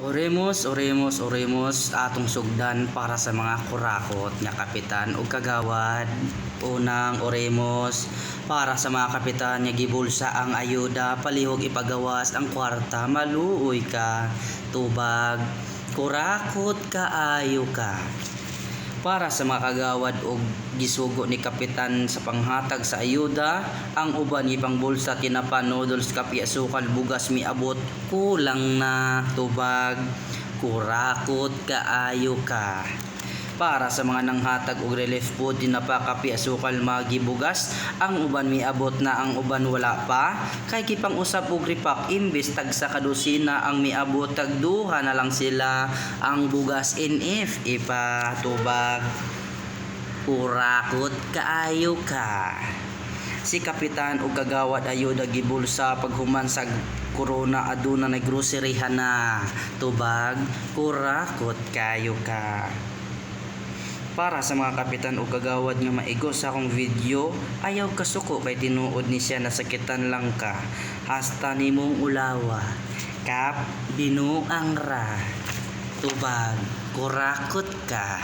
Oremos atong sugdan para sa mga kurakot nga kapitan ug kagawad. Unang oremos para sa mga kapitan nga gibulsa ang ayuda, palihog ipagawas ang kwarta, maluoy ka, tubag, kurakot kaayo ka. Para sa mga kagawad og gisugo ni kapitan sa panghatag sa ayuda, ang uban ibang bulsa tinapa, noodles, kape, asukal, bugas miabot, kulang na, tubag, kurakot kaayo ka. Para sa mga nanghatag og relief food, tinapa, kape, asukal, magi, bugas, ang uban miabot na, ang uban wala pa, kay kipang usab og repack imbes tag sa kadusina ang miabot, tag duha na lang sila ang bugas NF ipatubag, kurakot kaayo ka. Si kapitan ug kagawad ayuda gibulsa paghuman sa corona, aduna na groceryhan na, tubag, kurakot kayo ka. Para sa mga kapitan o kagawad nga maigo sa akong video, ayaw kasuko kay tinuod ni siya nasakitan lang ka, hasta nimong ulawa, kap binuang ra, tubag, kurakot ka.